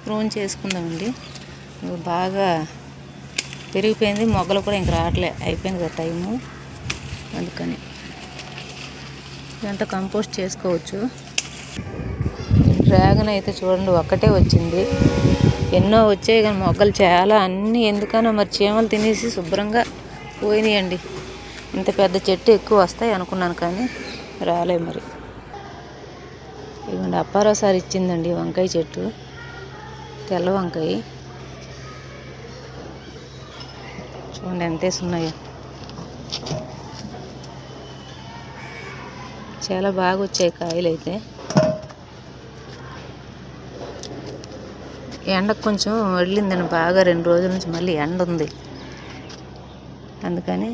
Prune చేసుకుందామండి. బాగా పెరిగిపోయింది, మొగ్గలు కూడా ఇంక రావట్లే, అయిపోయింది కదా టైము. అందుకని ఇదంతా కంపోస్ట్ చేసుకోవచ్చు. డ్రాగన్ అయితే చూడండి ఒక్కటే వచ్చింది, ఎన్నో వచ్చాయి కానీ మొగ్గలు చాలా అన్నీ ఎందుకనో మరి చీమలు తినేసి శుభ్రంగా పోయినాయండి. ఇంత పెద్ద చెట్టు ఎక్కువ వస్తాయి అనుకున్నాను కానీ రాలే మరి. ఇవ్వండి అప్పారోసారి ఇచ్చిందండి వంకాయ చెట్టు, తెల్ల వంకాయ చూడండి ఎంత వేసున్నాయో. చాలా బాగా వచ్చాయి కాయలు అయితే. ఎండకు కొంచెం వదిలిందని బాగా 2 రోజుల నుంచి మళ్ళీ ఎండ ఉంది, అందుకని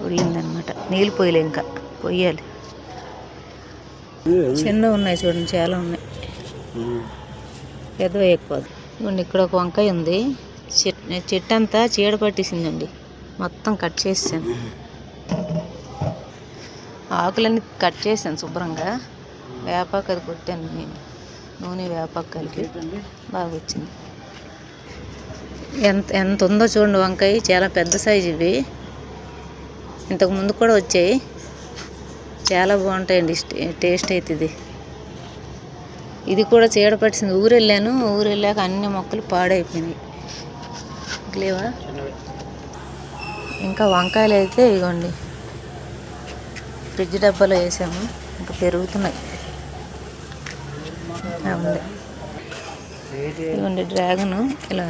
వదిలిందనమాట. నీళ్ళు పోయలే, ఇంకా పొయ్యాలి. చిన్నవి ఉన్నాయి చూడండి, చాలా ఉన్నాయి, పెద్దవి ఎక్కువ. ఇవ్వండి ఇక్కడ ఒక వంకాయ ఉంది, చెట్టు అంతా చీడ పట్టేసిందండి, మొత్తం కట్ చేసాను. ఆకులన్నీ కట్ చేశాను శుభ్రంగా, వేపాకు అది కొట్టాను నేను, నూనె వేపాకు కలిపి బాగా వచ్చింది. ఎంత ఉందో చూడండి వంకాయ, చాలా పెద్ద సైజు ఇవి. ఇంతకు ముందు కూడా వచ్చాయి, చాలా బాగుంటాయండి టేస్ట్ అయితే. ఇది కూడా చీడ పట్టింది. ఊరు వెళ్ళాక అన్ని మొక్కలు పాడైపోయినాయి. లేవా ఇంకా వంకాయలు అయితే ఇగోండి ఫ్రిడ్జ్ డబ్బాలో వేసాము, ఇంకా పెరుగుతున్నాయి. ఇవ్వండి డ్రాగను ఇలా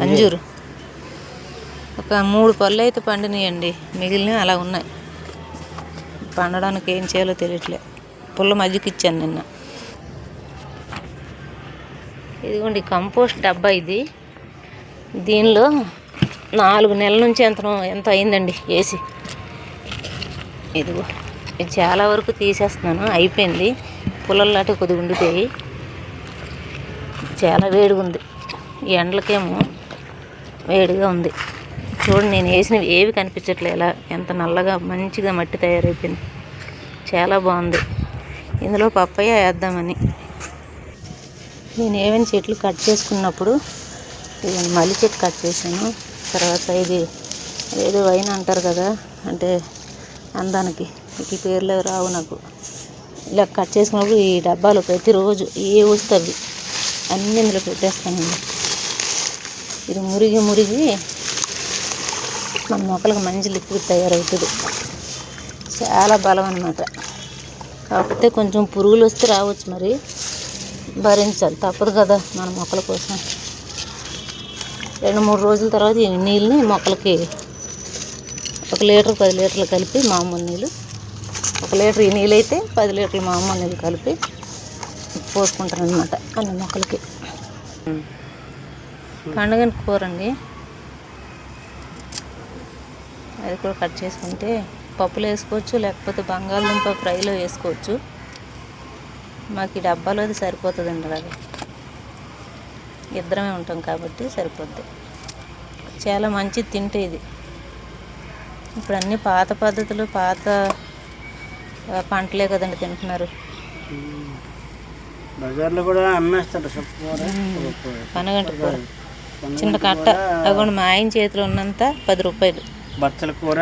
అంజూరు ఒక 3 పళ్ళు అయితే పండినాయండి, మిగిలిన అలా ఉన్నాయి. పండడానికి ఏం చేయాలో తెలియట్లే, పుల్ల మజ్జిగ ఇచ్చాను నిన్న. ఇదిగోండి కంపోస్ట్ డబ్బా ఇది, దీనిలో 4 నెలల నుంచి ఎంత అయిందండి వేసి. ఇదిగో ఇది చాలా వరకు తీసేస్తున్నాను, అయిపోయింది. పుల్లలాంటి కొద్దిగా ఉండిపోయి, చాలా వేడిగా ఉంది, ఈ ఎండలకేమో వేడిగా ఉంది. చూడండి నేను వేసినవి ఏవి కనిపించట్లే, ఇలా ఎంత నల్లగా మంచిగా మట్టి తయారైపోయింది, చాలా బాగుంది. ఇందులో పప్పయ్య వేద్దామని నేను ఏమైనా చెట్లు కట్ చేసుకున్నప్పుడు ఇది మల్లి చెట్టు కట్ చేశాను. తర్వాత ఇది ఏదో వైన్ అంటారు కదా, అంటే అందానికి ఈ పేర్లు రావు నాకు. ఇలా కట్ చేసుకున్నప్పుడు ఈ డబ్బాలో ప్రతిరోజు ఏ వస్తుంది అన్నీ ఇందులో పెట్టేస్తానండి. ఇది మురిగి మన మొక్కలకు మంచి లిక్విడ్ తయారవుతుంది, చాలా బలం అన్నమాట. కాకపోతే కొంచెం పురుగులు వస్తే రావచ్చు, మరి భరించాలి, తప్పదు కదా మన మొక్కల కోసం. 2-3 రోజుల తర్వాత ఈ నీళ్ళని మొక్కలకి 1 లీటర్ 10 లీటర్లు కలిపి, మామూలు నీళ్ళు 1 లీటర్ ఈ నీళ్ళు అయితే 10 లీటర్లు మామూలు నీళ్ళు కలిపి పోసుకుంటాను అనమాట అన్ని మొక్కలకి. పండుగ కూర అండి, అది కూడా కట్ చేసుకుంటే పప్పులో వేసుకోవచ్చు, లేకపోతే బంగాళదుంప ఫ్రైలో వేసుకోవచ్చు. మాకు ఈ డబ్బాలో అది సరిపోతుందండి, అది ఇద్దరమే ఉంటాం కాబట్టి సరిపోద్ది. చాలా మంచిది తింటే ఇది. ఇప్పుడు అన్నీ పాత పద్ధతులు, పాత పంటలే కదండి తింటున్నారు. బజార్లో కూడా అమ్మేస్తారు పనగంట కూర, చిన్న కట్ట. అగోండి మా ఆయన చేతిలో ఉన్నంత 10 రూపాయలు. బచ్చల కూర,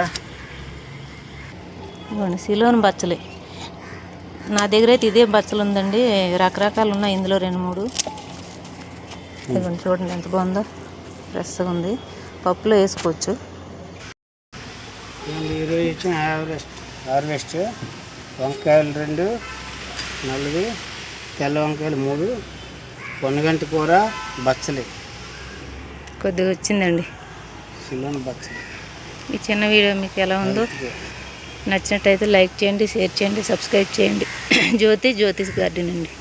ఇవ్వండి సిలోన్ బచ్చలే. నా దగ్గర అయితే ఇదే బచ్చలు ఉందండి, రకరకాలు ఉన్నాయి ఇందులో 2-3. ఇదిగోండి చూడండి ఎంత బాగుందో, ఫ్రెష్గా ఉంది, పప్పులో వేసుకోవచ్చు. ఈరోజు ఇచ్చిన హార్వెస్ట్ వంకాయలు 2, నల్లవి, తెల్ల వంకాయలు 3, పొన్నగంటి కూర, బచ్చలి కొద్దిగా వచ్చిందండి, సిలోన్ బచ్చలి. ఈ చిన్న వీడియో మీకు ఎలా ఉందో నచ్చినట్టయితే లైక్ చేయండి, షేర్ చేయండి, సబ్స్క్రైబ్ చేయండి. జ్యోతిష్ గార్డెన్ అండి.